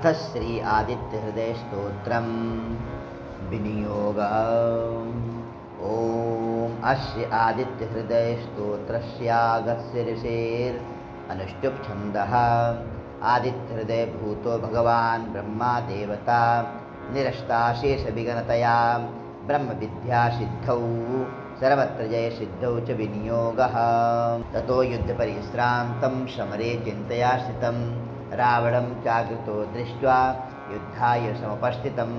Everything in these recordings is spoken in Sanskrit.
अथ श्री आदित्यहृदयस्तोत्रं विनियोगः। ॐ अस्य आदित्यहृदयस्तोत्रस्यागस्य ऋषेरनुष्टुप् छन्दः। आदित्यहृदयभूतो भगवान् ब्रह्मा देवता निरस्ताशेषविघ्नतया ब्रह्मविद्यासिद्धौ सर्वत्र जयसिद्धौ च विनियोगः। ततो युद्धपरिश्रान्तं समरे चिन्तया स्थितं रावणं चाग्रतो दृष्ट्वा युद्धाय समुपस्थितं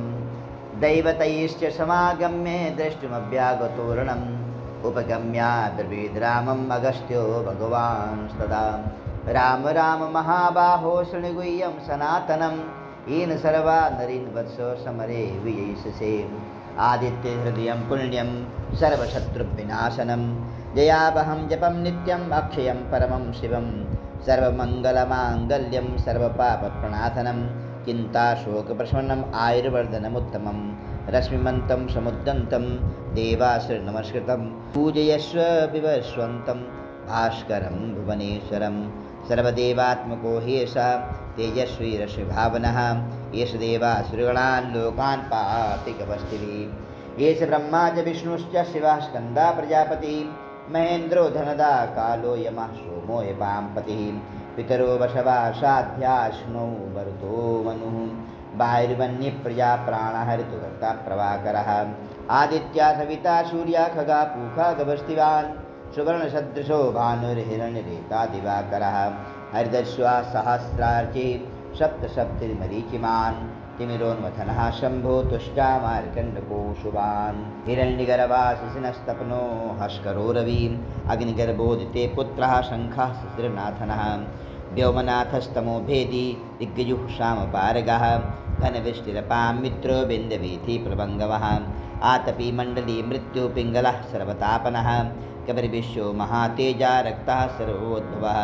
दैवतैश्च समागम्य द्रष्टुमभ्यागतोरणम् उपगम्या ब्रवीद् रामम् अगस्त्यो भगवांस्तदा राम राम महाबाहो शृणुगुह्यं सनातनं येन सर्वा नरीन् वत्स समरे विजयिष्यसे। आदित्यहृदयं पुण्यं सर्वशत्रुविनाशनं जयावहं जपं नित्यम् अक्षयं परमं शिवं सर्वमङ्गलमाङ्गल्यं सर्वपापप्रणाशनं चिन्ताशोकप्रशमनम् आयुर्वर्धनमुत्तमं रश्मिमन्तं समुद्दन्तं देवासुरनमस्कृतं पूजयस्व विवस्वन्तं भास्करं भुवनेश्वरं सर्वदेवात्मको ह्येषः तेजस्वी रश्मिभावनः एष देवासुरगणान् लोकान् पाति कवस्तिभिः। एष ब्रह्मा च विष्णुश्च शिवः स्कन्दा प्रजापति महेन्द्रो धनदा कालो यमः सोमो यपाम्पतिः पितरो वशवा साध्याश्नौ वरुतो मनुः वायुर्वन्यप्रजा प्राणः ऋतुकर्ता प्रभाकरः आदित्या सविता सूर्या खगा पूखा गवस्तिवान् सुवर्णसदृशो भानुर्हिरण्यरेता दिवाकरः हरिदस्वा सहस्रार्ची सप्तसप्ततिर्मरीचिमान् तिमिरोन्मथनः शम्भो तुष्टा मार्कण्डको शुभान् हिरण्यगर्भाशिशिनस्तपनो हस्करो रवीन् अग्निगर्भोदिते पुत्रः शङ्खः शिशिरनाथनः व्योमनाथस्तमो भेदी दिग्गजुः सामपारगः घनवृष्टिरपां मित्रो बिन्दवीथि प्रभङ्गवः आतपी मण्डली मृत्युपिङ्गलः सर्वतापनः कबर्विश्वो महातेजा रक्तः सर्वोद्भवः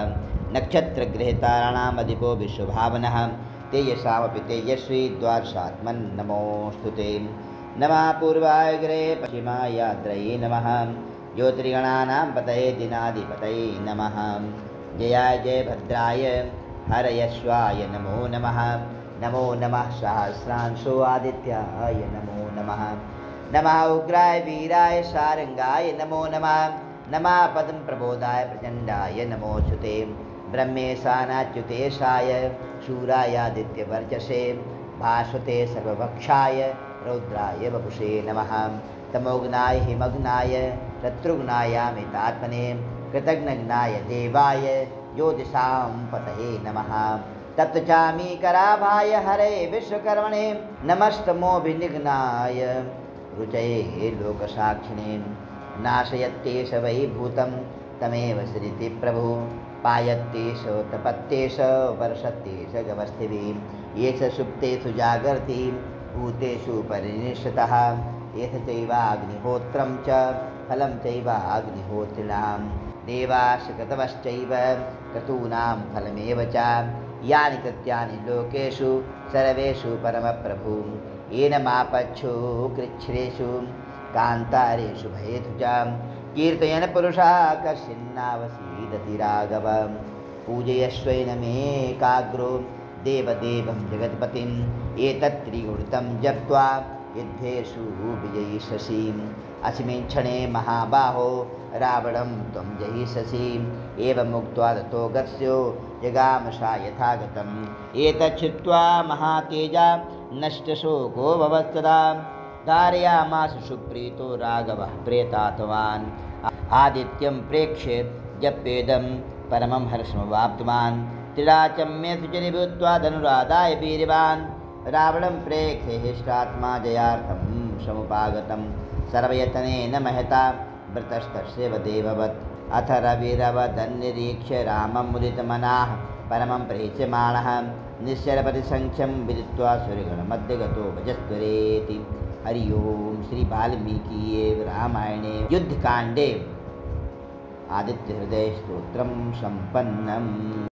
नक्षत्रगृहताराणामधिपो विश्वभावनः तेजसामपि तेजस्वी द्वादशात्मन्नमोऽस्तु ते। नमः पूर्वाग्रे पश्चिमायाद्रये नमः ज्योतिर्गणानां पतये दिनाधिपतये नमः जयाय जय भद्राय हरयश्वाय नमो नमः नमो नमः सहस्रांशो आदित्याय नमो नमः नमः उग्राय वीराय सारंगाय नमो नमः नमः पद्म प्रबोधाय प्रचण्डाय नमोऽस्तुते ब्रह्मेशानाच्युतेशाय शूरायादित्यवर्चसे भास्वते सर्वभक्षाय रौद्राय वपुषे नमः तमोघ्नाय हिमघ्नाय शत्रुघ्नायामितात्मने कृतघ्नघ्नाय देवाय ज्योतिषां पतये नमः तप्तचामीकराभाय हरे विश्वकर्मणे नमस्तमोभिनिघ्नाय रुचये लोकसाक्षिणे नाशयत्येष वै भूतं तमेव श्रीति प्रभु पायत्येष तपत्येष वर्षत्येष गवस्थिभिः येष सुप्तेषु जागर्ति भूतेषु परिनिष्ठतः एष चैवाग्निहोत्रं च फलं चैवाग्निहोत्रिणां देवाश्च क्रतवश्चैव क्रतूनां फलमेव च यानि कृत्यानि लोकेषु सर्वेषु परमप्रभु येन मापच्छो कृच्छ्रेषु कान्तारेषु भयेषु च कीर्तयन् पुरुषः कश्चिन्नावसीदति राघव पूजयस्वैनमेकाग्रो देवदेवं जगत्पतिम् एतत् त्रिगुणितं जप्त्वा युद्धेषु विजयिष्यसि अस्मिन् क्षणे महाबाहो रावणं त्वं जयिष्यसि एवमुक्त्वा ततो गत्स्यो जगामसा यथागतम् एतत् श्रुत्वा महातेजा नष्टशोको भवत्तदा धारयामास सुप्रीतो राघवः प्रेतात्मान् आदित्यं प्रेक्ष्य जप्येदं परमं हर्षमवाप्तवान् त्रिराचम्येषु च निभूत्वा धनुरादाय वीर्यवान् रावणं प्रेक्ष्य हिष्टात्मा जयार्थं समुपागतं सर्वयतनेन महता व्रतस्तस्यैव देववत् अथ रविरवदन्निरीक्ष्य रामं मुदितमनाः परमं प्रेष्यमाणः निश्चरपतिसङ्ख्यं विदित्वा सूर्यगणमध्ये गतो भजस्त्वरेति। हरि ओम। श्री वाल्मीकि रामायणे युद्धकाण्डे आदित्यहृदयस्तोत्रं सम्पन्नम्।